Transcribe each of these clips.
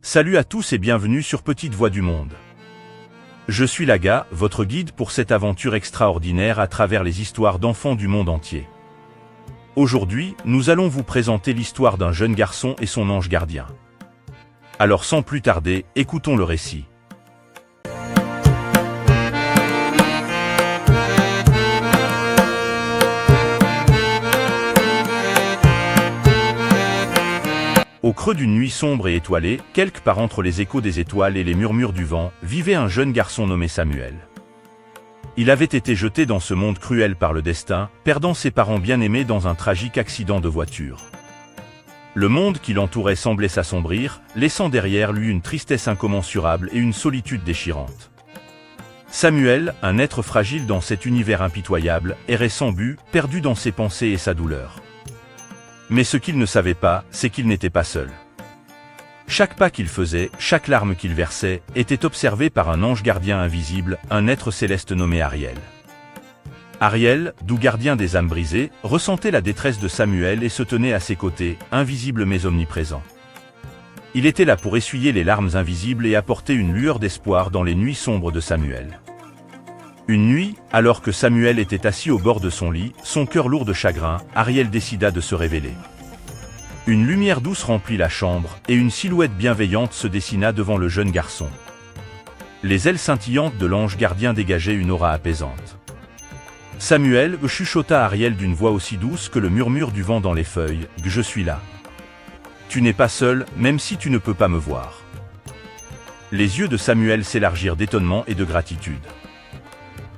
Salut à tous et bienvenue sur Petite Voix du Monde. Je suis Laga, votre guide pour cette aventure extraordinaire à travers les histoires d'enfants du monde entier. Aujourd'hui, nous allons vous présenter l'histoire d'un jeune garçon et son ange gardien. Alors sans plus tarder, écoutons le récit. Au creux d'une nuit sombre et étoilée, quelque part entre les échos des étoiles et les murmures du vent, vivait un jeune garçon nommé Samuel. Il avait été jeté dans ce monde cruel par le destin, perdant ses parents bien-aimés dans un tragique accident de voiture. Le monde qui l'entourait semblait s'assombrir, laissant derrière lui une tristesse incommensurable et une solitude déchirante. Samuel, un être fragile dans cet univers impitoyable, errait sans but, perdu dans ses pensées et sa douleur. Mais ce qu'il ne savait pas, c'est qu'il n'était pas seul. Chaque pas qu'il faisait, chaque larme qu'il versait, était observé par un ange gardien invisible, un être céleste nommé Ariel. Ariel, doux gardien des âmes brisées, ressentait la détresse de Samuel et se tenait à ses côtés, invisible mais omniprésent. Il était là pour essuyer les larmes invisibles et apporter une lueur d'espoir dans les nuits sombres de Samuel. Une nuit, alors que Samuel était assis au bord de son lit, son cœur lourd de chagrin, Ariel décida de se révéler. Une lumière douce remplit la chambre, et une silhouette bienveillante se dessina devant le jeune garçon. Les ailes scintillantes de l'ange gardien dégageaient une aura apaisante. Samuel chuchota à Ariel d'une voix aussi douce que le murmure du vent dans les feuilles, « Je suis là. Tu n'es pas seul, même si tu ne peux pas me voir. » Les yeux de Samuel s'élargirent d'étonnement et de gratitude.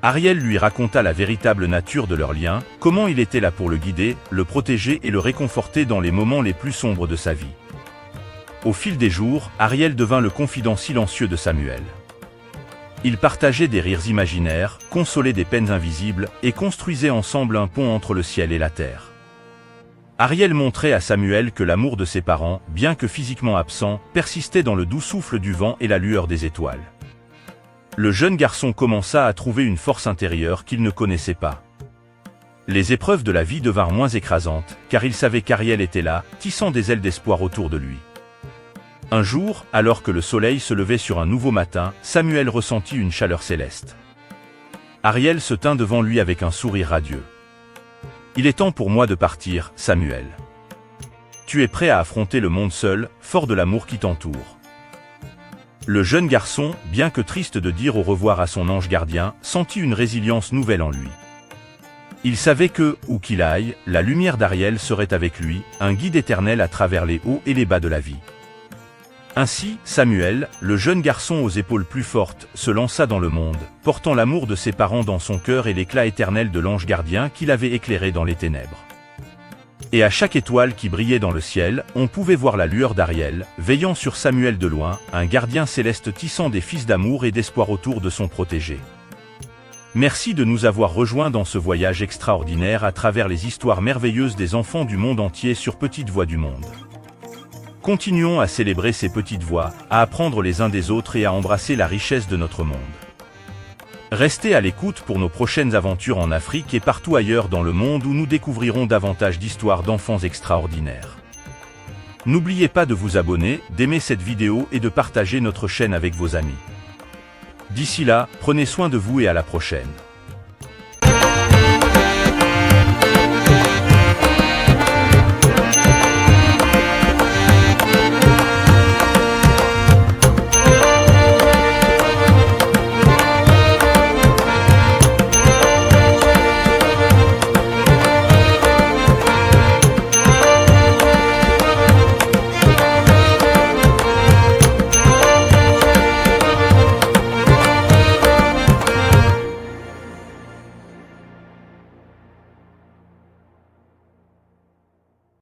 Ariel lui raconta la véritable nature de leur lien, comment il était là pour le guider, le protéger et le réconforter dans les moments les plus sombres de sa vie. Au fil des jours, Ariel devint le confident silencieux de Samuel. Ils partageaient des rires imaginaires, consolaient des peines invisibles, et construisaient ensemble un pont entre le ciel et la terre. Ariel montrait à Samuel que l'amour de ses parents, bien que physiquement absent, persistait dans le doux souffle du vent et la lueur des étoiles. Le jeune garçon commença à trouver une force intérieure qu'il ne connaissait pas. Les épreuves de la vie devinrent moins écrasantes, car il savait qu'Ariel était là, tissant des ailes d'espoir autour de lui. Un jour, alors que le soleil se levait sur un nouveau matin, Samuel ressentit une chaleur céleste. Ariel se tint devant lui avec un sourire radieux. « Il est temps pour moi de partir, Samuel. Tu es prêt à affronter le monde seul, fort de l'amour qui t'entoure. » Le jeune garçon, bien que triste de dire au revoir à son ange gardien, sentit une résilience nouvelle en lui. Il savait que, où qu'il aille, la lumière d'Ariel serait avec lui, un guide éternel à travers les hauts et les bas de la vie. Ainsi, Samuel, le jeune garçon aux épaules plus fortes, se lança dans le monde, portant l'amour de ses parents dans son cœur et l'éclat éternel de l'ange gardien qui l'avait éclairé dans les ténèbres. Et à chaque étoile qui brillait dans le ciel, on pouvait voir la lueur d'Ariel, veillant sur Samuel de loin, un gardien céleste tissant des fils d'amour et d'espoir autour de son protégé. Merci de nous avoir rejoints dans ce voyage extraordinaire à travers les histoires merveilleuses des enfants du monde entier sur Petite Voix du Monde. Continuons à célébrer ces petites voix, à apprendre les uns des autres et à embrasser la richesse de notre monde. Restez à l'écoute pour nos prochaines aventures en Afrique et partout ailleurs dans le monde où nous découvrirons davantage d'histoires d'enfants extraordinaires. N'oubliez pas de vous abonner, d'aimer cette vidéo et de partager notre chaîne avec vos amis. D'ici là, prenez soin de vous et à la prochaine.